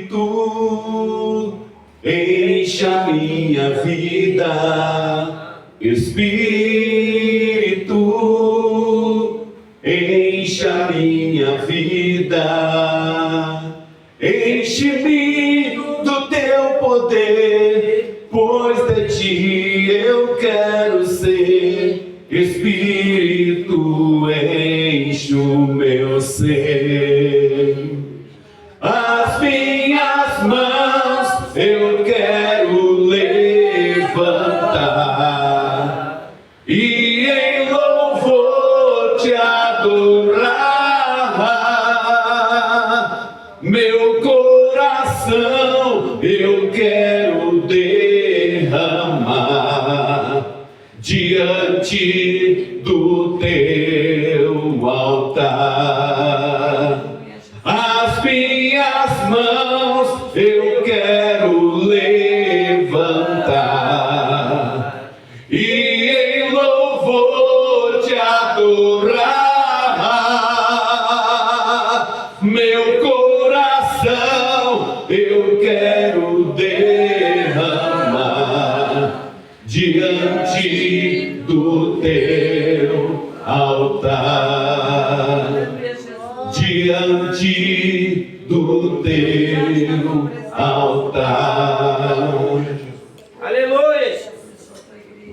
Espírito, enche a minha vida. Espírito, enche a minha vida. Enche-me do teu poder, pois de ti eu quero ser. Espírito, enche o meu ser. As minhas mãos eu quero levantar e em louvor te adorar. Meu coração eu quero derramar diante do teu altar. As minhas mãos eu quero levantar e em louvor te adorar. Meu coração eu quero derramar diante do teu altar. Diante do teu altar. Aleluia!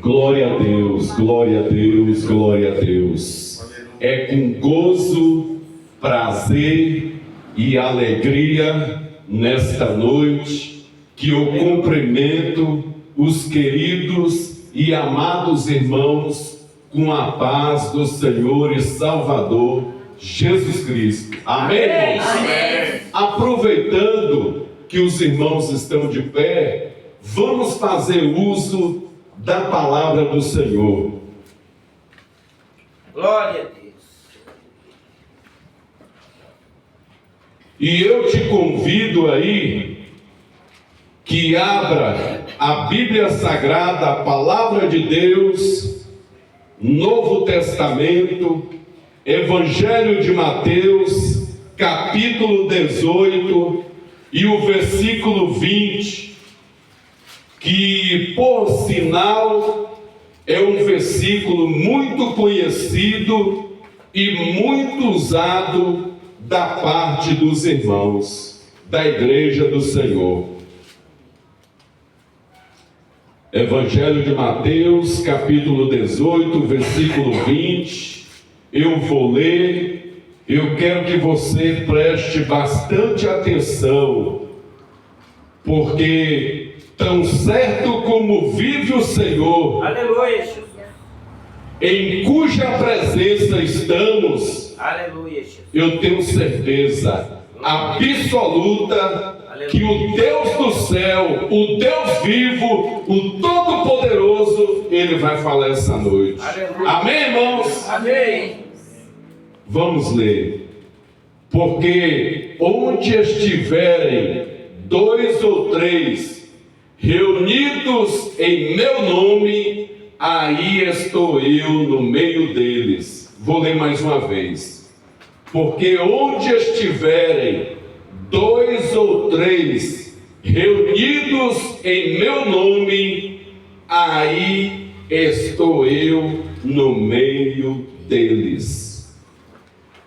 Glória a Deus, glória a Deus, glória a Deus. É com gozo, prazer e alegria nesta noite que eu cumprimento os queridos e amados irmãos com a paz do Senhor e Salvador Jesus Cristo. Amém, irmãos? Amém. Aproveitando que os irmãos estão de pé, vamos fazer uso da palavra do Senhor. Glória a Deus. E eu te convido aí que abra a Bíblia Sagrada, a palavra de Deus, Novo Testamento, Evangelho de Mateus, capítulo 18 e o versículo 20, que por sinal é um versículo muito conhecido e muito usado da parte dos irmãos da Igreja do Senhor. Evangelho de Mateus, capítulo 18, versículo 20. Eu vou ler, eu quero que você preste bastante atenção, porque tão certo como vive o Senhor, Aleluia! em cuja presença estamos, Aleluia! eu tenho certeza absoluta que o Deus do céu, o Deus vivo, o Todo-Poderoso, Ele vai falar essa noite. Aleluia. Amém, irmãos? Amém! Vamos ler. Porque onde estiverem 2 ou 3 reunidos em meu nome, aí estou eu no meio deles. Vou ler mais uma vez. Porque onde estiverem 2 ou 3 reunidos em meu nome, aí estou eu no meio deles.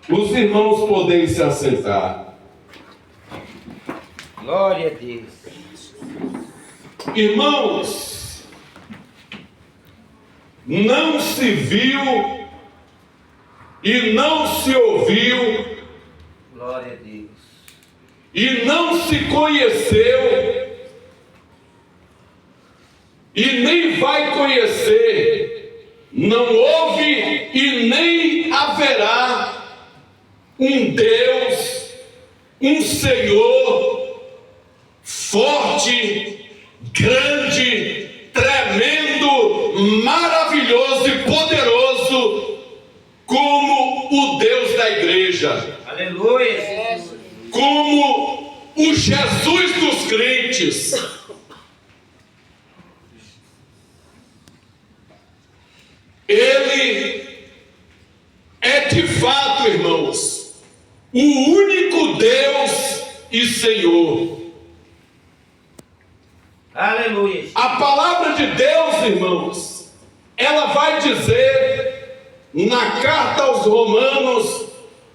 Os irmãos podem se assentar. Glória a Deus. Irmãos, não se viu e não se ouviu Glória a Deus. e não se conheceu e nem vai conhecer, não houve e nem haverá um Deus, um Senhor forte, grande, tremendo, maravilhoso e poderoso como o Deus da igreja. Aleluia! Como o Jesus dos crentes. Ele é de fato, irmãos, o único Deus e Senhor. Aleluia. A palavra de Deus, irmãos, ela vai dizer na carta aos Romanos,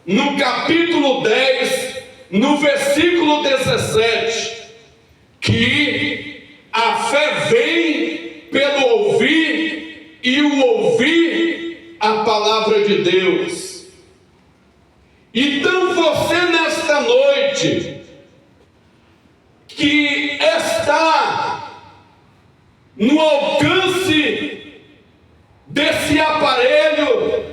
no capítulo 10, no versículo 17, que a fé vem pelo ouvir e o ouvir a palavra de Deus. Então você nesta noite que está no alcance desse aparelho,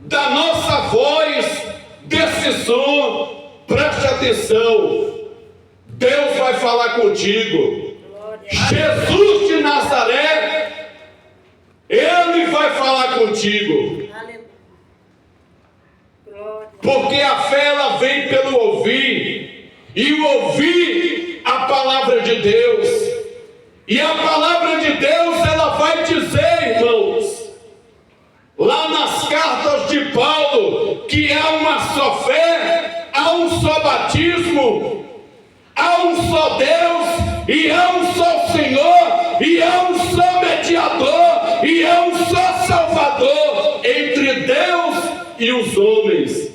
da nossa voz, desse som, preste atenção, Deus vai falar contigo. Jesus de Nazaré, Ele vai falar contigo. Porque a fé ela vem pelo ouvir, e o ouvir a palavra de Deus. E a palavra de Deus ela vai dizer, irmãos, lá nas cartas de Paulo, que há uma só fé, há um só batismo, há um só Deus, e há um só Senhor, e há um só mediador, e há um só Salvador entre Deus e os homens.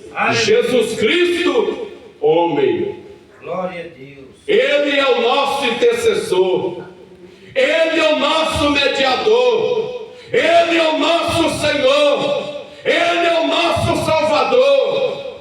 Jesus Cristo, homem. Glória a Deus. Ele é o nosso intercessor, Ele é o nosso mediador, Ele é o nosso Senhor, Ele é o nosso Salvador.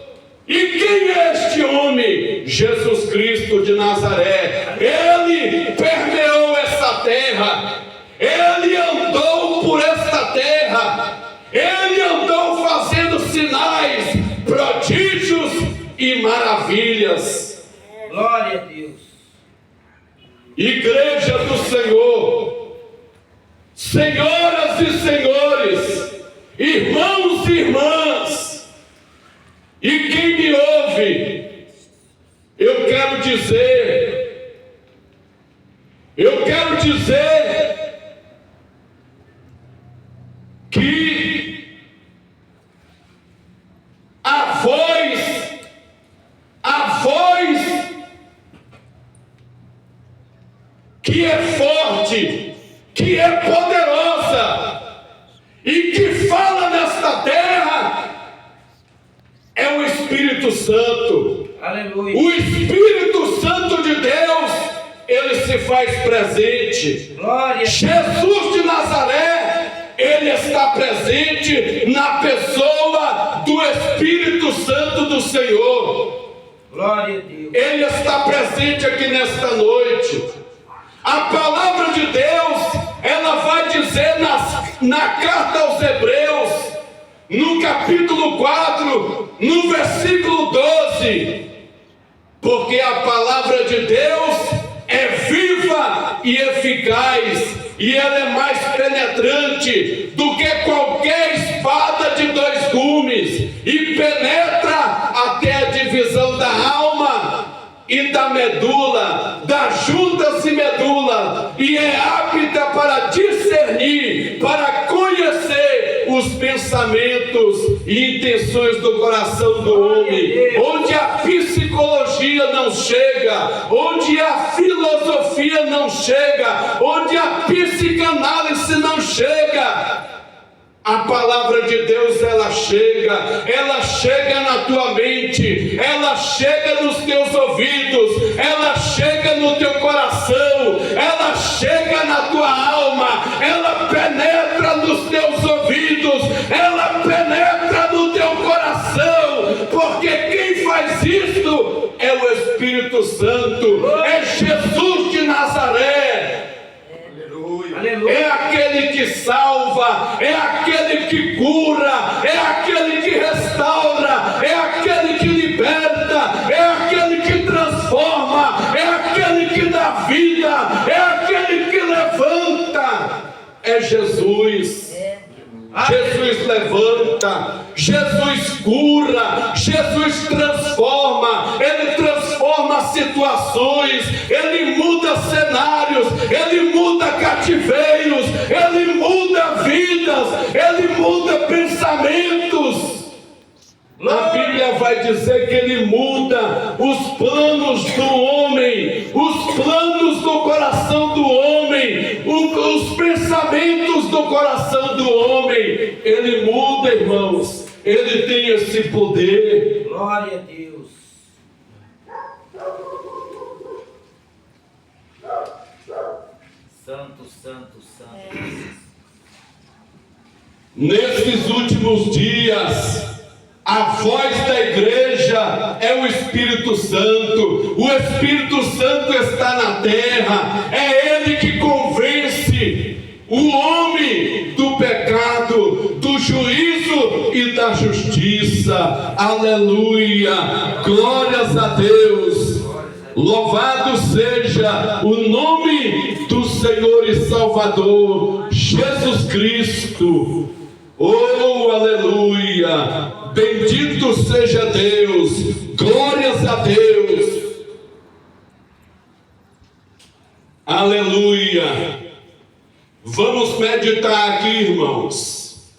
E quem é este homem? Jesus Cristo de Nazaré. Ele permeou essa terra, Ele andou por esta terra, Ele andou fazendo sinais, prodígios e maravilhas. Glória a Deus. Igreja do Senhor, senhoras e senhores, irmãos e irmãs, e quem me ouve, eu quero dizer que a voz que é forte, que é poderosa e que fala nesta terra é o Espírito Santo. Aleluia. O Espírito Santo de Deus, ele se faz presente. Glória. Jesus de Nazaré, ele está presente na pessoa do Espírito Santo do Senhor. Glória a Deus. Ele está presente aqui nesta noite. A palavra de Deus, ela vai dizer na carta aos Hebreus, no capítulo 4, no versículo 12, porque a palavra de Deus é viva e eficaz, e ela é mais penetrante do que qualquer espada de 2 gumes, e penetra até a divisão da alma e da medula, das juntas e medula, e é apta para discernir, para conhecer os pensamentos e intenções do coração do homem, onde a psicologia não chega, onde a filosofia não chega, onde a psicanálise não chega. A palavra de Deus, ela chega na tua mente, ela chega nos teus ouvidos, ela chega no teu coração, ela chega na tua alma, ela penetra nos teus ouvidos, ela penetra no teu coração, porque quem faz isso é o Espírito Santo, é Jesus de Nazaré. Aleluia. É aquele que salva, é aquele que cura, é aquele que restaura, é aquele que liberta, é aquele que transforma, é aquele que dá vida, é aquele que levanta. É Jesus. Jesus levanta, Jesus cura, Jesus transforma, Ele transforma situações, Ele muda cenários, Ele muda cativeiros, Ele muda vidas, Ele muda pensamentos. A Bíblia vai dizer que Ele muda os planos do homem, os planos do coração do homem, os pensamentos do coração do homem. Ele muda, irmãos. Ele tem esse poder. Glória a Deus. Santo, santo, santo. Nesses últimos dias, a voz da igreja é o Espírito Santo. O Espírito Santo está na terra. É Ele que convence o homem do pecado, do juízo e da justiça. Aleluia! Glórias a Deus! Louvado seja o nome do Senhor e Salvador Jesus Cristo. Oh, aleluia! Bendito seja Deus! Glórias a Deus! Aleluia! Vamos meditar aqui, irmãos.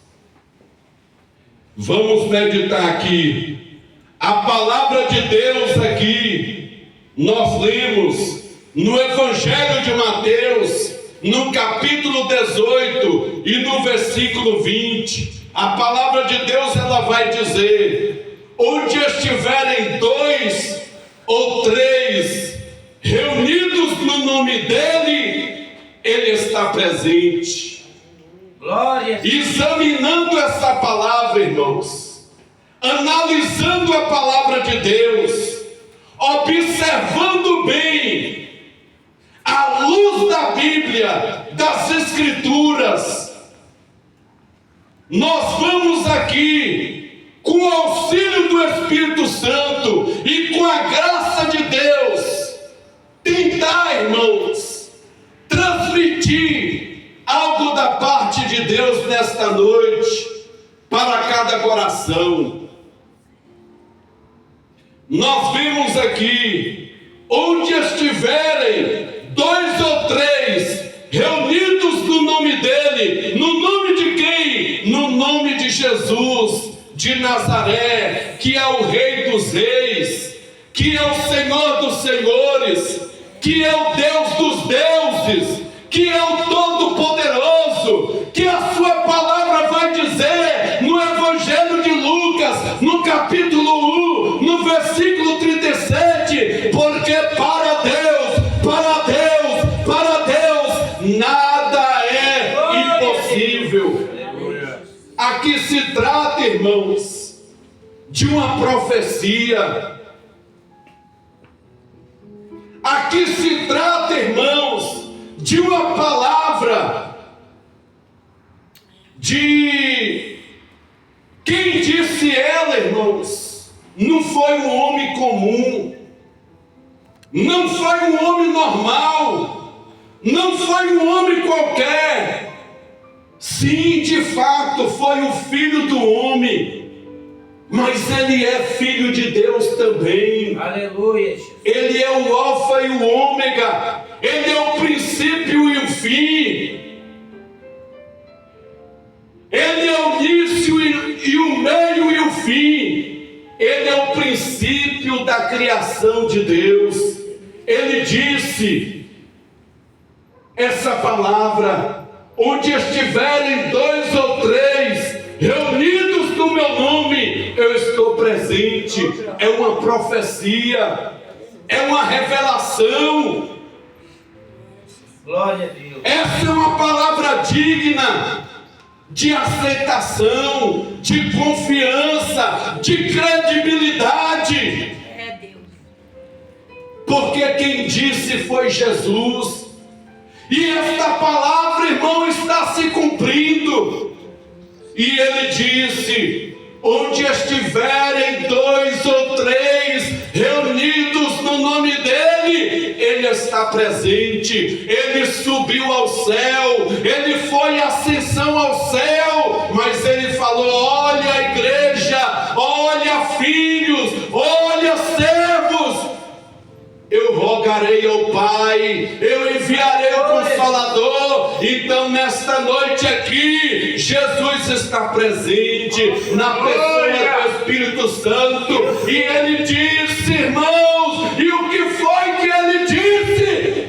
Vamos meditar aqui. A palavra de Deus aqui, nós lemos no Evangelho de Mateus, no capítulo 18 e no versículo 20. A palavra de Deus, ela vai dizer: onde estiverem 2 ou 3 reunidos no nome dele, ele está presente. Glória a Deus. Examinando essa palavra, irmãos, analisando a palavra de Deus, observando bem, à luz da Bíblia, das Escrituras, nós vamos aqui, com o auxílio do Espírito Santo e com a graça de Deus, tentar, irmãos, transmitir algo da parte de Deus nesta noite, para cada coração. Nós vimos aqui, onde estiverem 2 ou 3 reunidos no nome dele, no nome de quem? No nome de Jesus de Nazaré, que é o Rei dos Reis, que é o Senhor dos Senhores, que é o Deus dos deuses, que é o Todo-Poderoso, que a sua palavra vai dizer no Evangelho de Lucas, no capítulo 1, no versículo 37, porque para Deus, nada é impossível. Aqui se trata, irmãos, de uma profecia. Aqui se trata, irmãos, de uma palavra, de quem disse ela, irmãos, não foi um homem comum, não foi um homem normal, não foi um homem qualquer. Sim, de fato, foi o Filho do homem, mas ele é Filho de Deus também. Aleluia. Ele é o Alfa e o Ômega, ele é o princípio e o fim, ele é o início e o meio e o fim, ele é o princípio da criação de Deus. Ele disse essa palavra: onde estiverem 2 ou 3 reunidos no meu nome, eu estou presente. É uma profecia, é uma revelação. Glória a Deus. Essa é uma palavra digna de aceitação, de confiança, de credibilidade. É Deus. Porque quem disse foi Jesus. E esta palavra, irmão, está se cumprindo. E ele disse: onde estiverem 2 ou 3 reunidos no nome dele, ele está presente. Ele subiu ao céu, ele foi ascensão ao céu, mas ele falou: olha, igreja, olha, filhos, olha, servos, eu rogarei ao Pai, eu enviarei o Consolador. Então nesta noite aqui, Jesus está presente na pessoa do Espírito Santo. E ele disse, irmãos, e o que foi que ele disse?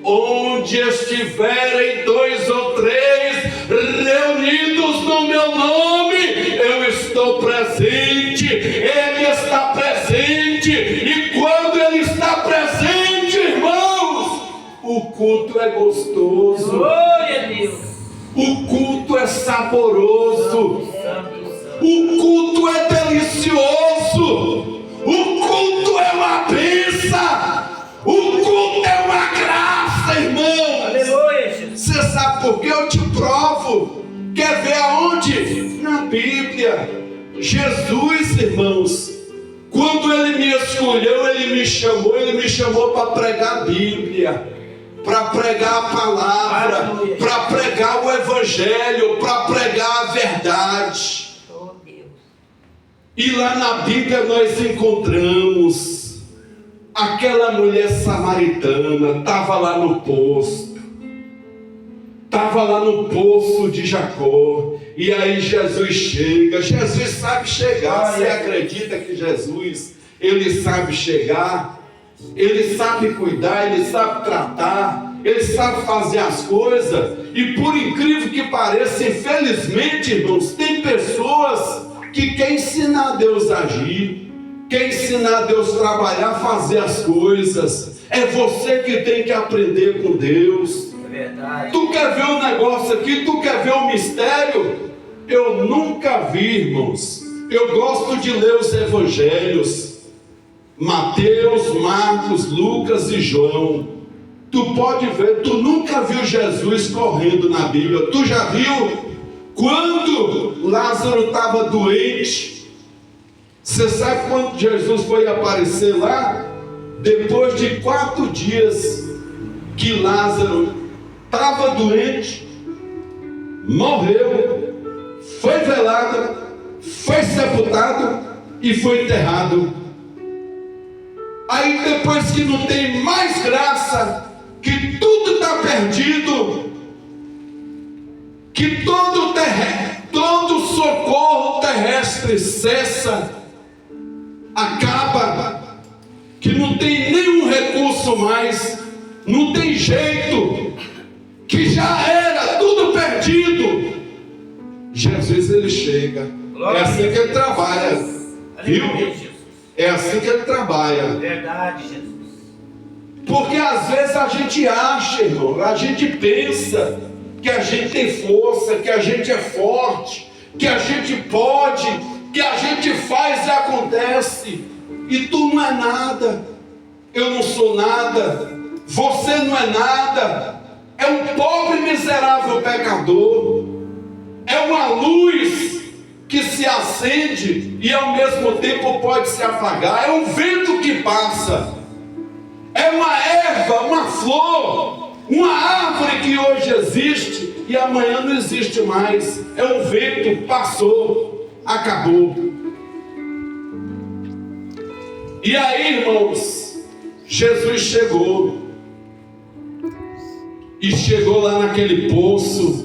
Onde estiverem 2 ou 3 reunidos no meu nome, eu estou presente. Ele está presente. E quando ele está presente, irmãos, o culto é gostoso. Glória a Deus. O culto é saboroso. Santo. O culto é delicioso. O culto é uma bênção. O culto é uma graça, irmão. Aleluia, Jesus. Você sabe por que eu te provo? Quer ver aonde? Na Bíblia. Jesus, irmãos, quando ele me escolheu, ele me chamou para pregar a Bíblia, para pregar a palavra, para pregar o Evangelho, para pregar a verdade. Oh, Deus. E lá na Bíblia nós encontramos aquela mulher samaritana, estava lá no poço, estava lá no poço de Jacó. E aí Jesus chega. Jesus sabe chegar. Você acredita que Jesus, ele sabe chegar? Ele sabe cuidar, ele sabe tratar, ele sabe fazer as coisas. E por incrível que pareça, infelizmente, irmãos, tem pessoas que querem ensinar a Deus a agir, quer ensinar a Deus a trabalhar, fazer as coisas. É você que tem que aprender com Deus. É verdade. Tu quer ver um negócio aqui? Tu quer ver um mistério? Eu nunca vi, irmãos. Eu gosto de ler os evangelhos: Mateus, Marcos, Lucas e João. Tu pode ver, tu nunca viu Jesus correndo na Bíblia. Tu já viu? Quando Lázaro estava doente, você sabe quando Jesus foi aparecer lá? Depois de 4 dias que Lázaro estava doente, morreu, foi velado, foi sepultado e foi enterrado. Aí depois que não tem mais graça, que tudo está perdido, que todo socorro terrestre cessa, acaba, que não tem nenhum recurso mais, não tem jeito, que já era tudo perdido. Jesus, ele chega. É assim que ele trabalha, viu? É assim que ele trabalha. Verdade, Jesus. Porque às vezes a gente acha, irmão, a gente pensa que a gente tem força, que a gente é forte, que a gente pode, que a gente faz e acontece. E tu não é nada, eu não sou nada, você não é nada. É um pobre miserável pecador. É uma luz que se acende e ao mesmo tempo pode se apagar. É um vento que passa. É uma erva, uma flor, uma árvore que hoje existe e amanhã não existe mais. É um vento, passou, acabou. E aí, irmãos, Jesus chegou. E chegou lá naquele poço.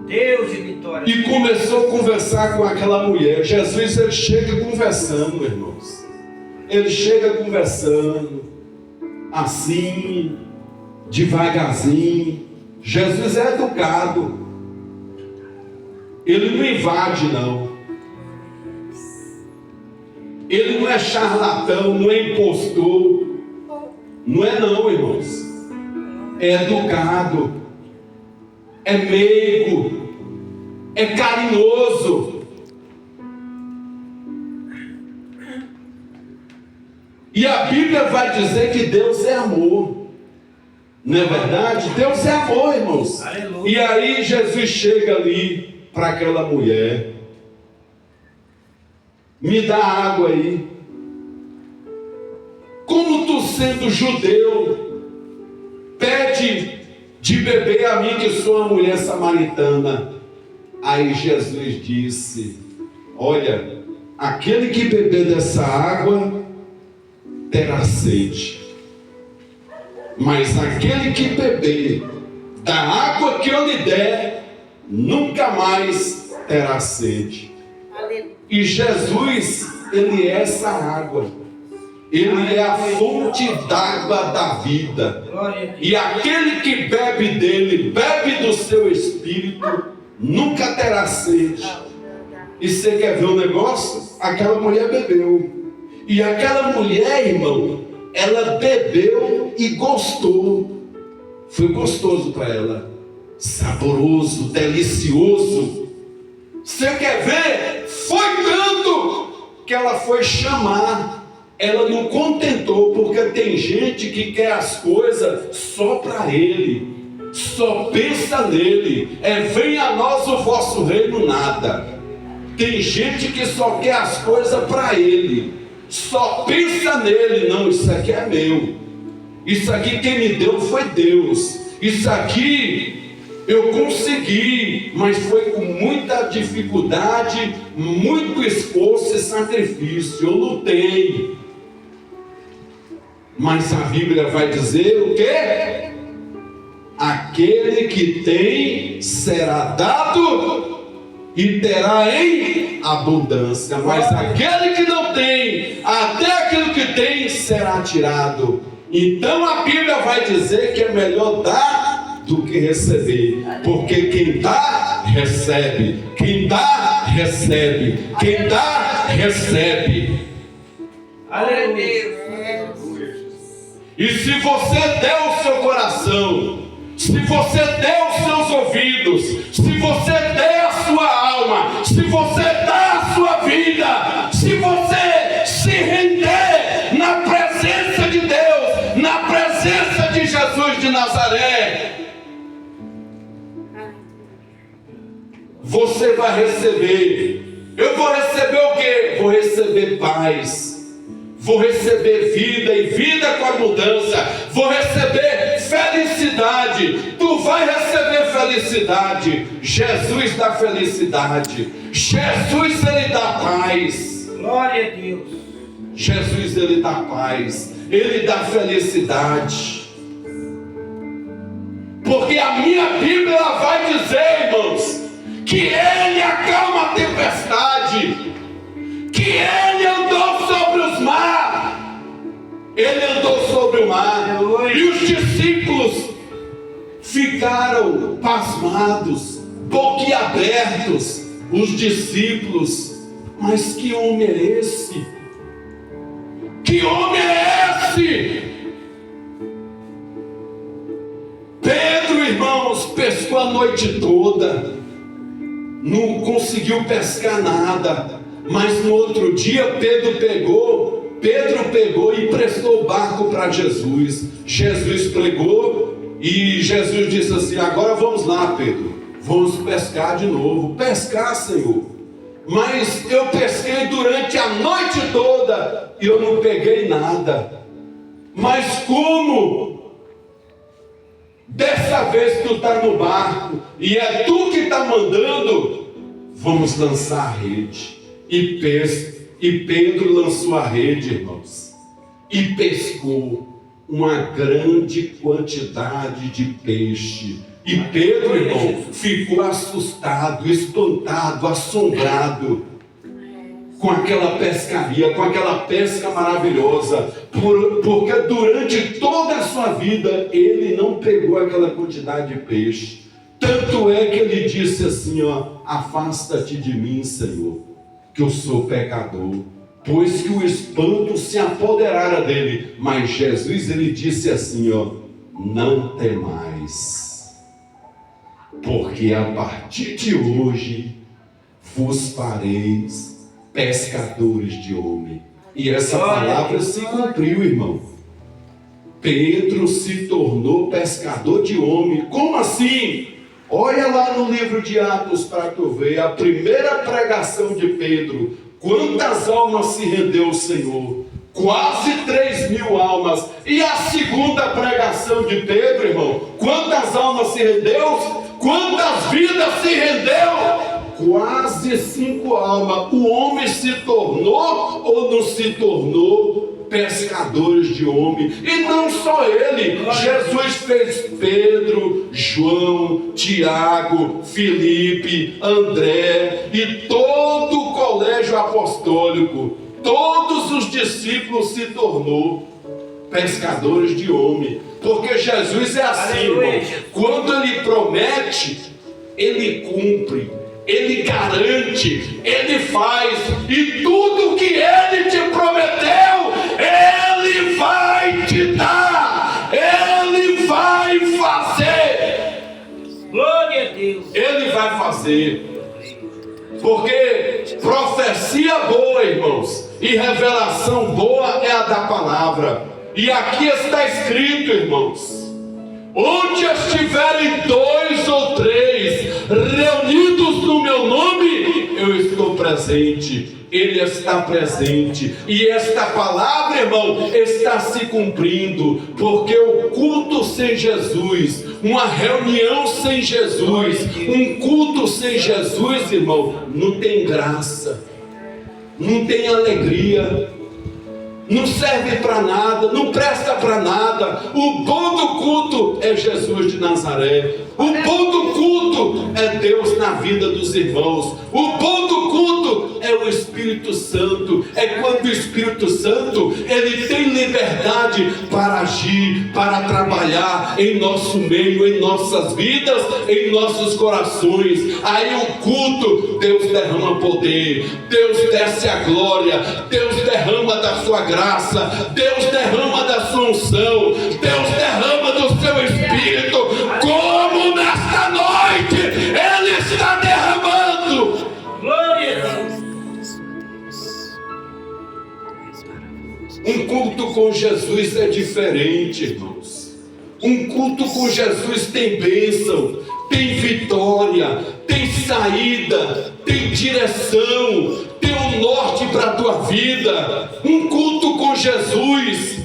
Deus de vitória. E começou a conversar com aquela mulher. Jesus, ele chega conversando, irmãos. Ele chega conversando, assim, devagarzinho. Jesus é educado. Ele não invade, não. Ele não é charlatão, não é impostor. Não é não, irmãos. É educado. É meigo. É carinhoso. E a Bíblia vai dizer que Deus é amor. Não é verdade? Deus é amor, irmãos. Aleluia. E aí Jesus chega ali para aquela mulher. Me dá água aí. Como tu sendo judeu, pede de beber a mim que sou uma mulher samaritana. Aí Jesus disse: olha, aquele que beber dessa água terá sede, mas aquele que beber da água que eu lhe der nunca mais terá sede. E Jesus, ele é essa água. Ele é a fonte d'água da vida. Glória a Deus. E aquele que bebe dele, bebe do seu espírito, nunca terá sede. E você quer ver um negócio? Aquela mulher bebeu. E aquela mulher, irmão, ela bebeu e gostou. Foi gostoso para ela. Saboroso, delicioso. Você quer ver? Foi tanto que ela foi chamar. Ela não contentou, porque tem gente que quer as coisas só para ele. Só pensa nele. Venha a nós o vosso reino, nada. Tem gente que só quer as coisas para ele. Só pensa nele. Não, isso aqui é meu. Isso aqui quem me deu foi Deus. Isso aqui eu consegui, mas foi com muita dificuldade, muito esforço e sacrifício. Eu lutei. Mas a Bíblia vai dizer o quê? Aquele que tem será dado e terá em abundância. Mas aquele que não tem, até aquilo que tem será tirado. Então a Bíblia vai dizer que é melhor dar do que receber. Porque quem dá, recebe. Quem dá, recebe. Quem dá, recebe. Aleluia. E se você der o seu coração, se você der os seus ouvidos, se você der a sua alma, se você dar a sua vida, se você se render na presença de Deus, na presença de Jesus de Nazaré, você vai receber. Eu vou receber o quê? Vou receber paz. Vou receber vida e vida com abundância. Vou receber felicidade. Tu vai receber felicidade. Jesus dá felicidade. Jesus, ele dá paz. Glória a Deus. Jesus, ele dá paz. Ele dá felicidade. Porque a minha Bíblia vai dizer, irmãos, que ele acalma a tempestade. Que ele andou sobre os mares. Ele andou sobre o mar. E os discípulos ficaram pasmados, boquiabertos. Os discípulos, mas que homem é esse? Que homem é esse? Pedro, irmãos, pescou a noite toda, não conseguiu pescar nada. Mas no outro dia Pedro pegou e emprestou o barco para Jesus. Jesus pregou e Jesus disse assim: agora vamos lá, Pedro, vamos pescar de novo. Pescar, Senhor, mas eu pesquei durante a noite toda e eu não peguei nada. Mas como? Dessa vez tu está no barco e é tu que está mandando, vamos lançar a rede. E Pedro lançou a rede, irmãos, e pescou uma grande quantidade de peixe. E Pedro, irmão, ficou assustado, espantado, assombrado com aquela pescaria, com aquela pesca maravilhosa, porque durante toda a sua vida ele não pegou aquela quantidade de peixe. Tanto é que ele disse assim, afasta-te de mim, Senhor, que eu sou pecador, pois que o espanto se apoderara dele. Mas Jesus, ele disse assim, não temais, porque a partir de hoje vos fareis pescadores de homem. E essa palavra se cumpriu, irmão. Pedro se tornou pescador de homem. Como assim? Olha lá no livro de Atos para tu ver a primeira pregação de Pedro. Quantas almas se rendeu o Senhor? Quase 3.000 almas. E a segunda pregação de Pedro, irmão, quantas almas se rendeu? Quantas vidas se rendeu? Quase 5 almas. O homem se tornou ou não se tornou pescadores de homem. E não só ele, Jesus fez Pedro, João, Tiago, Filipe, André e todo o colégio apostólico. Todos os discípulos se tornou pescadores de homem. Porque Jesus é assim, irmão. Quando ele promete, ele cumpre, ele garante, ele faz. E tudo que ele te prometeu, ele vai te dar, ele vai fazer. Glória a Deus. Ele vai fazer. Porque profecia boa, irmãos, e revelação boa é a da palavra. E aqui está escrito, irmãos: onde estiverem 2 ou 3 reunidos no meu nome, eu estou presente. Ele está presente. E esta palavra, irmão, está se cumprindo. Porque o culto sem Jesus, uma reunião sem Jesus, um culto sem Jesus, irmão, não tem graça, não tem alegria, não serve para nada, não presta para nada. O bom do culto é Jesus de Nazaré. O bom do culto é Deus na vida dos irmãos. O bom do culto é o Espírito Santo. É quando o Espírito Santo, ele tem liberdade para agir, para trabalhar em nosso meio, em nossas vidas, em nossos corações. Aí o culto, Deus derrama poder, Deus desce a glória, Deus derrama da sua graça, Deus derrama da sua unção, Deus derrama do seu Espírito, como nesta noite Ele está derramando. Glória a Deus. Um culto com Jesus é diferente, irmãos. Um culto com Jesus tem bênção, tem vitória, tem saída, tem direção, tem um norte para a tua vida. Um culto com Jesus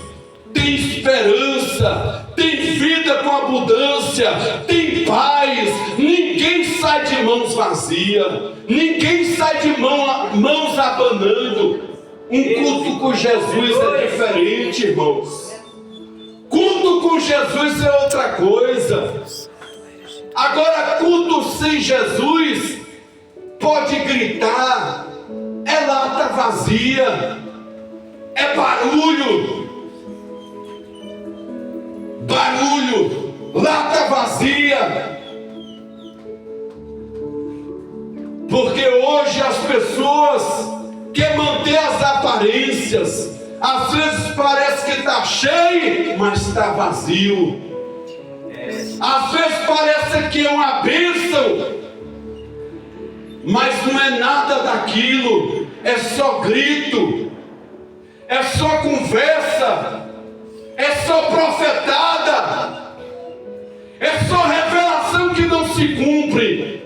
tem esperança, tem vida com abundância, tem paz. Ninguém sai de mãos vazias, ninguém sai de mãos abanando. Um culto com Jesus é diferente, irmãos. Culto com Jesus é outra coisa. Agora, culto sem Jesus pode gritar, é lata vazia, é barulho, lata vazia. Porque hoje as pessoas querem manter as aparências. Às vezes parece que está cheio, mas está vazio. Às vezes parece que é uma bênção, mas não é nada daquilo. É só grito, é só conversa, é só profetada, é só revelação que não se cumpre.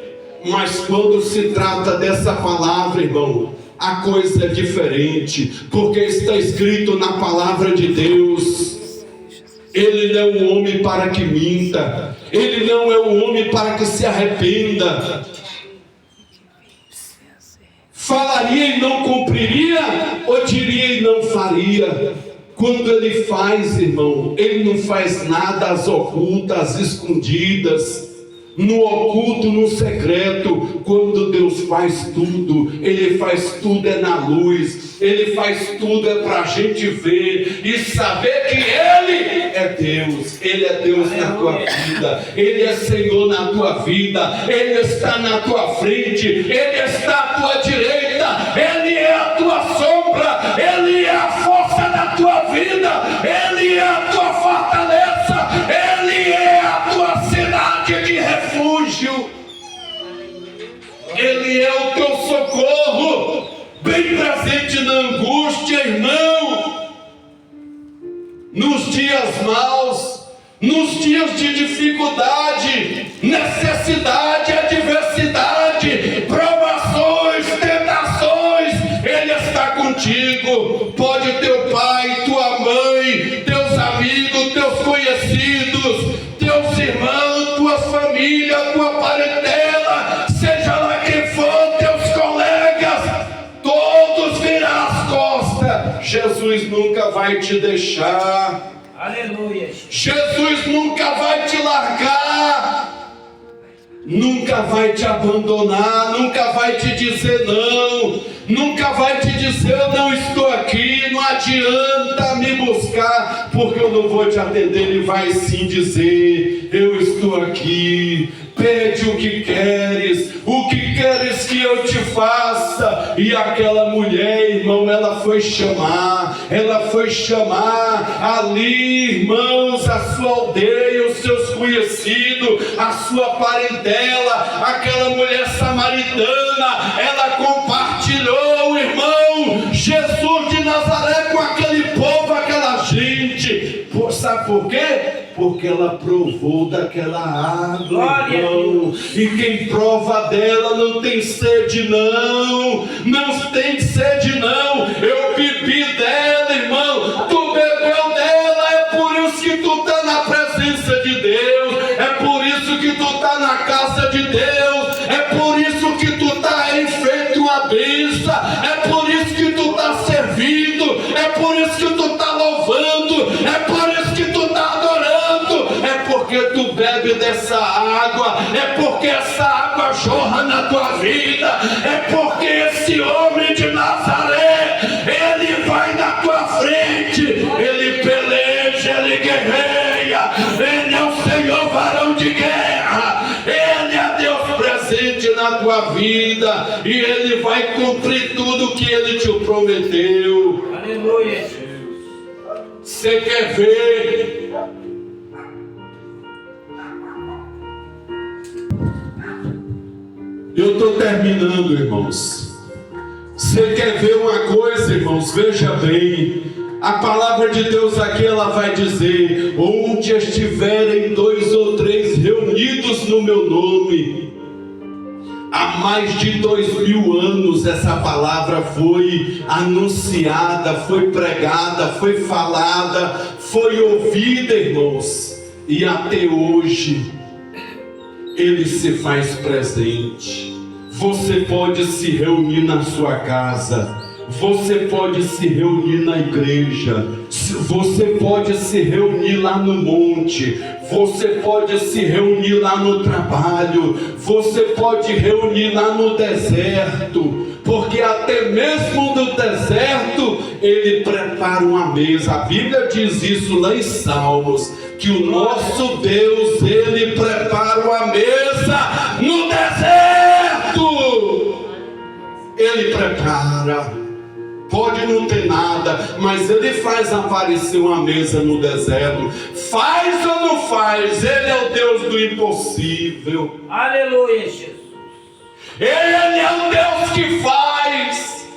Mas quando se trata dessa palavra, irmão, a coisa é diferente, porque está escrito na palavra de Deus: Ele não é um homem para que minta, Ele não é um homem para que se arrependa. Falaria e não cumpriria, ou diria e não faria? Quando Ele faz, irmão, Ele não faz nada às ocultas, às escondidas, no oculto, no secreto. Quando Deus faz tudo, Ele faz tudo é na luz, Ele faz tudo é para a gente ver e saber que Ele é Deus. Ele é Deus na tua vida, Ele é Senhor na tua vida, Ele está na tua frente, Ele está à tua direita, Ele é a tua sombra, Ele é a força da tua vida, Ele é a tua fortaleza, Ele é a tua cidade de refúgio, Ele é o teu socorro, bem presente na angústia, irmão. Nos dias maus, nos dias de dificuldade, necessidade, adversidade, provações, tentações, Ele está contigo. Pode teu pai, tua mãe, teus amigos, teus conhecidos, teus irmãos, tuas famílias, tua parentela, seja lá quem for, teus colegas, todos virar as costas. Jesus nunca vai te deixar. Aleluia. Jesus nunca vai te largar, nunca vai te abandonar, nunca vai te dizer não, nunca vai te dizer eu não estou aqui, não adianta me buscar, porque eu não vou te atender. Ele vai sim dizer, eu estou aqui, pede o que queres que eu te faça. E aquela mulher, irmão, ela foi chamar ali, irmãos, a sua aldeia, os seus conhecidos, a sua parentela. Aquela mulher samaritana, ela compartilhou, irmão, Jesus de Nazaré com aquele povo, aquela gente. Sabe por quê? Porque ela provou daquela água, irmão. E quem prova dela não tem sede não, não tem sede não. Eu bebi dela, irmão, tu bebeu dela. É por isso que tu está na presença de Deus, é por isso que tu está na casa de Deus, é por isso que tu está enfeito uma bênção, é por isso que tu está servindo, é por isso que tu está louvando, é por isso que tu está adorando, é porque tu bebe dessa água, é porque essa água jorra na tua vida, é porque esse homem de Nazaré, ele vai na tua frente, ele peleja, ele guerreia, ele é o Senhor varão de guerra, ele é Deus presente na tua vida, e ele vai cumprir tudo que ele te prometeu. Aleluia. Você quer ver? Eu estou terminando, irmãos. Você quer ver uma coisa, irmãos? Veja bem. A palavra de Deus aqui, ela vai dizer: onde estiverem 2 ou 3 reunidos no meu nome. Há mais de 2000 anos essa palavra foi anunciada, foi pregada, foi falada, foi ouvida, irmãos. E até hoje ele se faz presente. Você pode se reunir na sua casa, você pode se reunir na igreja, você pode se reunir lá no monte, você pode se reunir lá no trabalho, você pode reunir lá no deserto, porque até mesmo no deserto ele prepara uma mesa. A Bíblia diz isso lá em Salmos, que o nosso Deus, ele prepara uma mesa no deserto. Ele prepara. Pode não ter nada, mas ele faz aparecer uma mesa no deserto. Faz ou não faz? Ele é o Deus do impossível. Aleluia, Jesus. Ele é o Deus que faz.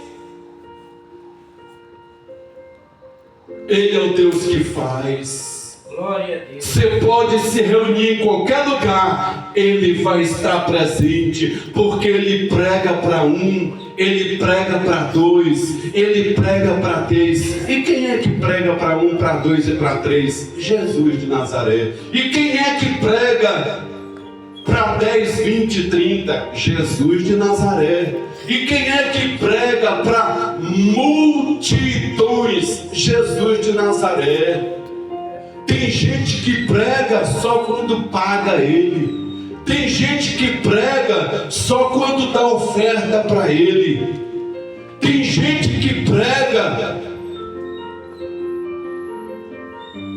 Ele é o Deus que faz. Glória a Deus. Você pode se reunir em qualquer lugar, ele vai estar presente, porque ele prega para um, ele prega para 2, ele prega para 3. E quem é que prega para 1, para 2 e para 3? Jesus de Nazaré. E quem é que prega para 10, 20, 30? Jesus de Nazaré. E quem é que prega para multidões? Jesus de Nazaré. Tem gente que prega só quando paga ele. Tem gente que prega só quando dá oferta para ele. Tem gente que prega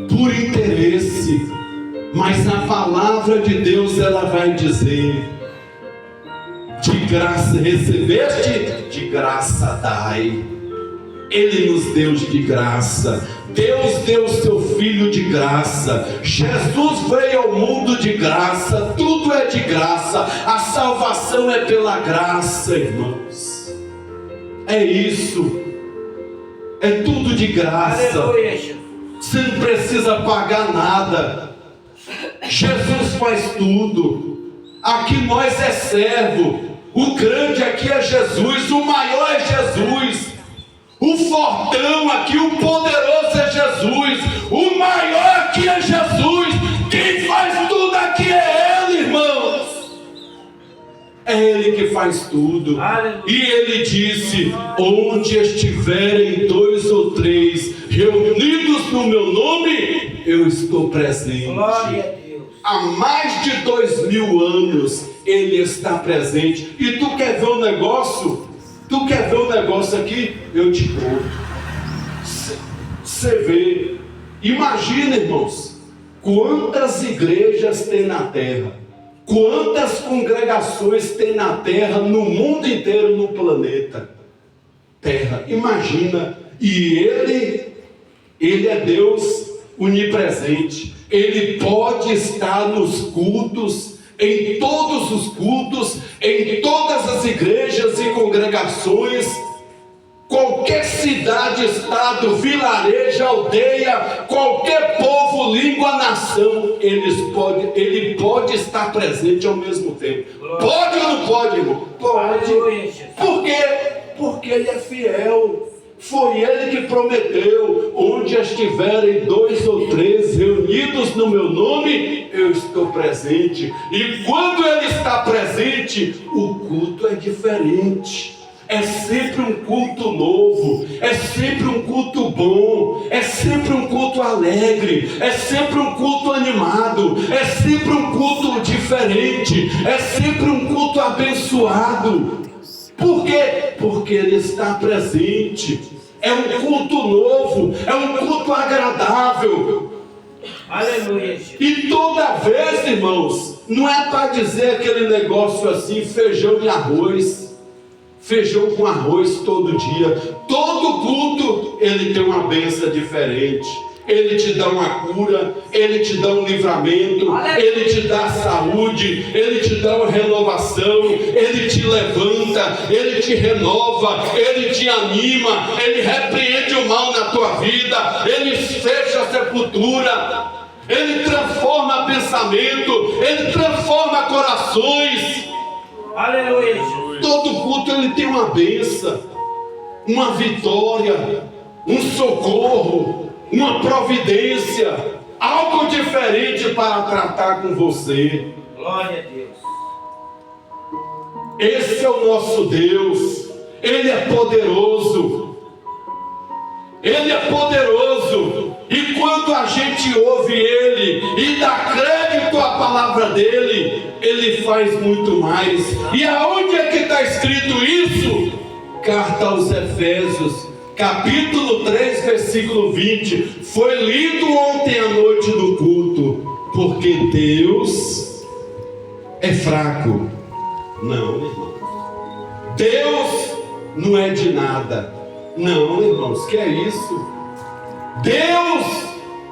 por interesse. Mas a palavra de Deus, ela vai dizer: de graça recebeste, de graça dai. Ele nos deu de graça. Deus deu o seu Filho de graça. Jesus veio ao mundo de graça. Tudo é de graça. A salvação é pela graça, irmãos. É isso. É tudo de graça. Aleluia, Jesus. Você não precisa pagar nada. Jesus faz tudo. Aqui nós é servo. O grande aqui é Jesus. O maior é Jesus. O fortão aqui, o poderoso é Jesus. O maior aqui é Jesus. Quem faz tudo aqui é Ele, irmãos. É Ele que faz tudo. Aleluia. E ele disse: onde estiverem 2 ou 3 reunidos no meu nome, eu estou presente. Glória a Deus. Há mais de 2000 anos ele está presente. E tu quer ver um negócio? Tu quer ver um negócio aqui? Eu te conto. Você vê. Imagina, irmãos, quantas igrejas tem na terra, quantas congregações tem na terra, no mundo inteiro, no planeta Terra. Imagina. E ele é Deus onipresente. Ele pode estar nos cultos, em todos os cultos, em todas as igrejas e congregações. Qualquer cidade, estado, vilarejo, aldeia, qualquer povo, língua, nação, ele pode estar presente ao mesmo tempo. Pode ou não pode, irmão? Pode. Por quê? Porque ele é fiel. Foi ele que prometeu: onde estiverem 2 ou 3 reunidos no meu nome, eu estou presente. E quando ele está presente, o culto é diferente. É sempre um culto novo, é sempre um culto bom, é sempre um culto alegre, é sempre um culto animado, é sempre um culto diferente, é sempre um culto abençoado. Por quê? Porque ele está presente. É um culto novo, é um culto agradável. Aleluia. E toda vez, irmãos, não é para dizer aquele negócio assim, feijão e arroz. Feijão com arroz todo dia. Todo culto ele tem uma bênção diferente. Ele te dá uma cura, ele te dá um livramento, ele te dá saúde, ele te dá uma renovação, ele te levanta, ele te renova, ele te anima, ele repreende o mal na tua vida, ele fecha a sepultura, ele transforma pensamento, ele transforma corações. Aleluia. Todo culto ele tem uma bênção, uma vitória, um socorro, uma providência, algo diferente para tratar com você. Glória a Deus. Esse é o nosso Deus. Ele é poderoso. Ele é poderoso. E quando a gente ouve Ele e dá crédito à palavra dEle, Ele faz muito mais. E aonde é que está escrito isso? Carta aos Efésios, capítulo 3, versículo 20. Foi lido ontem à noite no culto. Porque Deus é fraco. Não, irmão. Deus não é de nada. Não, irmãos, que é isso? Deus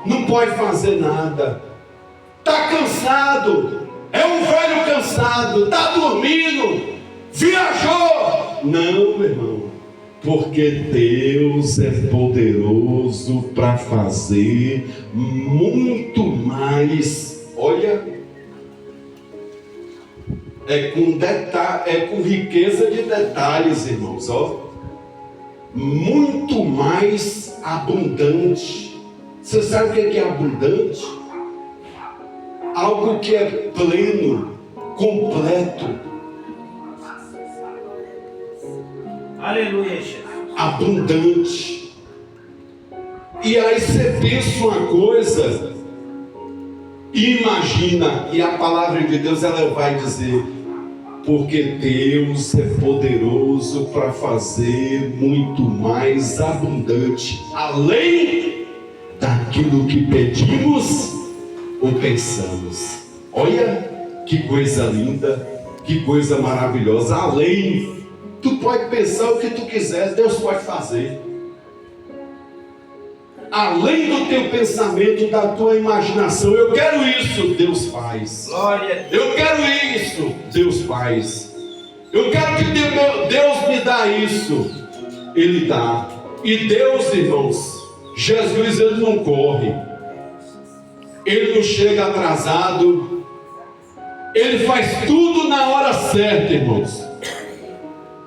não pode fazer nada. Está cansado. É um velho cansado. Está dormindo. Viajou. Não, meu irmão. Porque Deus é poderoso para fazer muito mais. Olha, é com riqueza de detalhes, irmãos, ó. Muito mais abundante. Você sabe o que é abundante? Algo que é pleno, completo. Aleluia, Jesus. Abundante. E aí você pensa uma coisa e imagina, e a palavra de Deus ela vai dizer: porque Deus é poderoso para fazer muito mais abundante, além daquilo que pedimos ou pensamos. Olha que coisa linda, que coisa maravilhosa. Além, tu pode pensar o que tu quiser, Deus pode fazer. Além do teu pensamento, da tua imaginação, eu quero isso, Deus faz. Glória a Deus. Eu quero isso, Deus faz. Eu quero que Deus me dá isso, Ele dá. E Deus, irmãos, Jesus, Ele não corre, Ele não chega atrasado, Ele faz tudo na hora certa, irmãos.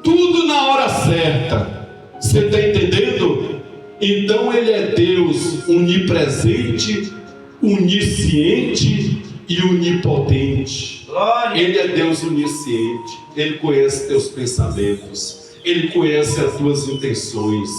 Tudo na hora certa. Você está entendendo? Então Ele é Deus onipresente, onisciente e onipotente. Glória. Ele é Deus onisciente. Ele conhece teus pensamentos. Ele conhece as tuas intenções.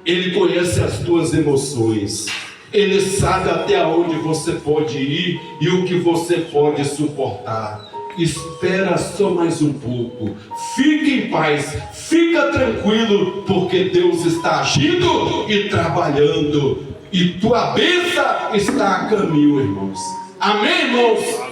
Ele conhece as tuas emoções. Ele sabe até onde você pode ir e o que você pode suportar. Espera só mais um pouco. Fique em paz. Fica tranquilo, porque Deus está agindo e trabalhando. E tua bênção está a caminho, irmãos. Amém, irmãos?